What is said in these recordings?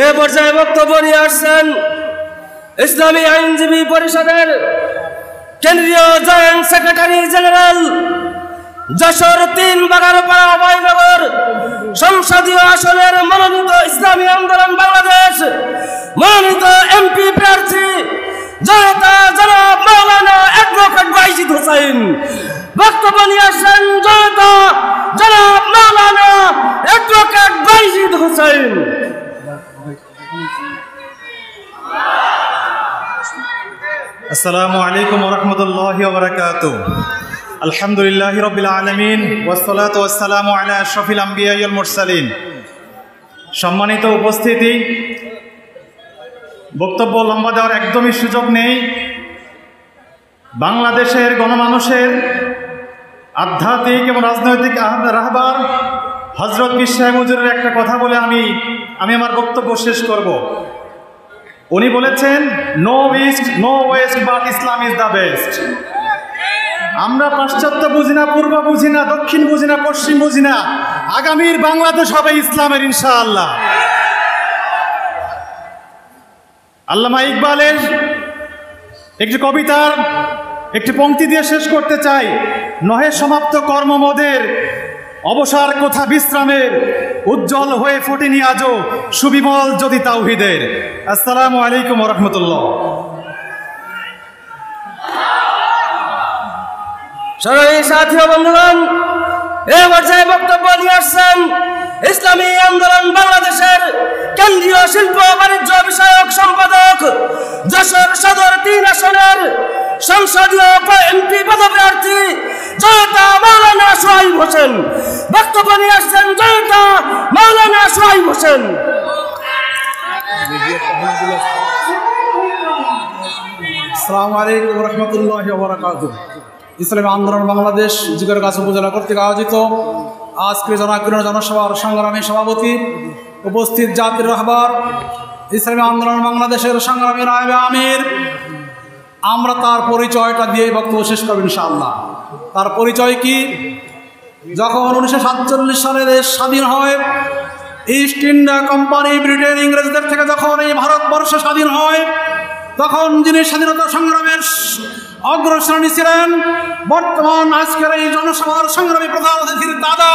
এ পর্যায়ে বক্তব্য নিয়ে আসছেন ইসলামী আইনজীবী পরিষদের কেন্দ্রীয় joint secretary general, Jessore ৩ Bagharpara Abhaynagar সংসদীয় আসনের মনোনীত ইসলামী আন্দোলন বাংলাদেশ মনোনীত এমপি প্রার্থী জনতা জনাব মাওলানা অ্যাডভোকেট বাইজিদ হোসেন। বক্তব্য নিয়ে আসছেন জনতা জনাব মাওলানা অ্যাডভোকেট বাইজিদ হোসেন। আসসালামু আলাইকুম ওয়া রাহমাতুল্লাহি ওয়া বারাকাতুহু। আলহামদুলিল্লাহি রাব্বিল আলামিন ওয়াসসালাতু ওয়াসসালামু আলা আশরাফিল আমবিয়া ওয়াল মুরসালিন। সম্মানিত উপস্থিতি, বক্তব্য লম্বা দেওয়ার একদমই সুযোগ নেই। বাংলাদেশের গণমানুষের আধ্যাত্মিক এবং রাজনৈতিক রাহবার হযরত পীর সাহেব হুজুরের একটা কথা বলে আমি আমার বক্তব্য শেষ করব। উনি বলেছেন, no east no west but Islam is the best. আমরা পাশ্চাত্য বুঝি না, পূর্ব বুঝি না, দক্ষিণ বুঝি না, পশ্চিম বুঝি না, আগামীর বাংলাদেশ হবে ইসলামের ইনশাআল্লাহ। আল্লামা ইকবালের একটি কবিতার একটি পংক্তি দিয়ে শেষ করতে চাই। নহে সমাপ্ত কর্মমোদের, অবসর কোথা বিশ্রামের, উজ্জ্বল হয়ে ফোটেনি আজও সুবিমল জ্যোতি তাওহীদের। আসসালামু আলাইকুম ওয়া রাহমাতুল্লাহ। সবাই সাথী ও বন্ধুগণ, এই পর্যায়ে বক্তব্য নিয়ে আসছেন ইসলামী আন্দোলন বাংলাদেশের কেন্দ্রীয় শিল্প বাণিজ্য বিষয়ক সম্পাদক, যশোর সদর ৩ আসনের সংসদীয় এমপি পদপ্রার্থী জনতা মাওলানা সোহাইব হোসেন। বক্তব্য নিয়ে আসছেন জনতা মাওলানা সোহাইব হোসেন। আসসালামু আলাইকুম ওয়া রাহমাতুল্লাহি ওয়া বারাকাতুহু। ইসলামী আন্দোলন বাংলাদেশ জিগরগাছা উপজেলা কর্তৃক আয়োজিত আজকের জনাকীর্ণ জনসভার সংগ্রামী সভাপতি, উপস্থিত জাতির রাহবার, ইসলামী আন্দোলন বাংলাদেশের সংগ্রামী নায়েবে আমির, আমরা তার পরিচয়টা দিয়ে বক্তব্য শেষ করব ইনশাআল্লাহ। তার পরিচয় কি? যখন 1947 সালে দেশ স্বাধীন হয়, ইস্ট ইন্ডিয়া কোম্পানি ব্রিটেন ইংরেজদের থেকে যখন এই ভারতবর্ষ স্বাধীন হয়, তখন যিনি স্বাধীনতা সংগ্রামের অগ্রশ্রেণী ছিলেন, বর্তমান আজকের এই জনসভার সংগ্রামী প্রধান অতিথির দাদা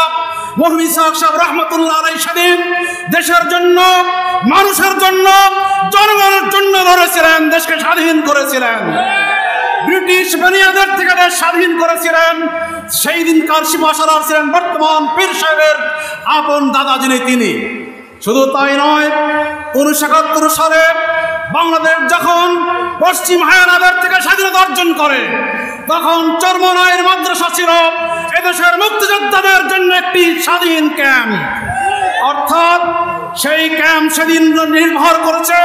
মরহুম ইসহাক সাহেব রহমতুল্লাহ আলাইহি সেদিন দেশের জন্য, মানুষের জন্য, জনগণের জন্য লড়েছিলেন, দেশকে স্বাধীন করেছিলেন, ব্রিটিশ বানিয়াদের থেকে দেশ স্বাধীন করেছিলেন। সেই দিনকার সিপাহসালার ছিলেন বর্তমান পীর সাহেবের আপন দাদা যিনি, তিনি। শুধু তাই নয়, 1971 সালে বাংলাদেশ যখন পশ্চিম হায়ানাদের থেকে স্বাধীনতা অর্জন করে, তখন চরমনাইয়ের মাদ্রাসা ছিল এদেশের মুক্তিযোদ্ধাদের জন্য একটি স্বাধীন ক্যাম্প। অর্থাৎ সেই ক্যাম্প সেদিন নির্ভর করেছে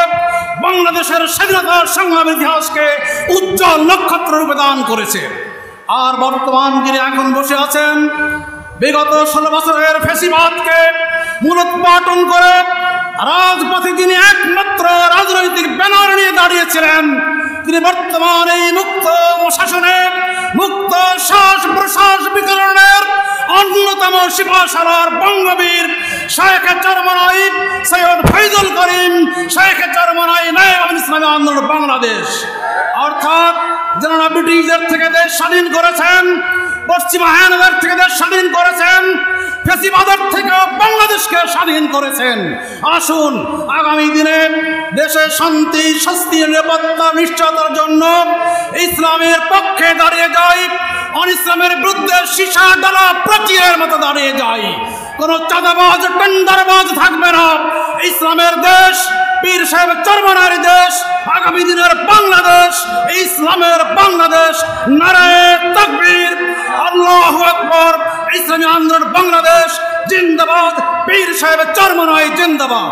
বাংলাদেশের স্বাধীনতার সংগ্রাম ইতিহাসকে উজ্জ্বল নক্ষত্র রূপে দান করেছে। আর বর্তমান যিনি এখন বসে আছেন, বিগত 16 বছরের ফ্যাসিবাদকে মূলোৎপাটন করে রাজপথে যিনি একমাত্র রাজনৈতিক ব্যানার নিয়ে দাঁড়িয়েছিলেন, তিনি বর্তমান এই মুক্ত শাসনে, মুক্ত শ্বাস প্রশ্বাস বিতরণের অন্যতম সিপাহসালার বঙ্গবীর শায়েখে চরমনাই সৈয়দ ফয়জুল করিম শায়েখে চরমনাই নায়েবে ইসলামী আন্দোলন বাংলাদেশ। অর্থাৎ যারা ব্রিটিশদের থেকে দেশ স্বাধীন করেছেন, পশ্চিমা হায়ানাদের থেকে দেশ স্বাধীন করেছেন, ফ্যাসিবাদের থেকে বাংলাদেশকে স্বাধীন করেছেন। আসুন আগামী দিনে দেশে শান্তি, স্বস্তি, নিরাপত্তা নিশ্চয়তার জন্য ইসলামের পক্ষে দাঁড়িয়ে যাই, অন ইসলামের বিরুদ্ধে সীসা ডালা প্রাচীরের মতো দাঁড়িয়ে যাই। কোন চাঁদাবাজ, টেন্ডারবাজ থাকবে না। ইসলামের দেশ, পীর সাহেব চরমনাইর দেশ, আগামী দিনের বাংলাদেশ, ইসলামের বাংলাদেশ। নারায়ে তাকবীর, আল্লাহু আকবার। ইসলামী আন্দোলন বাংলাদেশ জিন্দাবাদ, পীর সাহেব চরমনাই জিন্দাবাদ।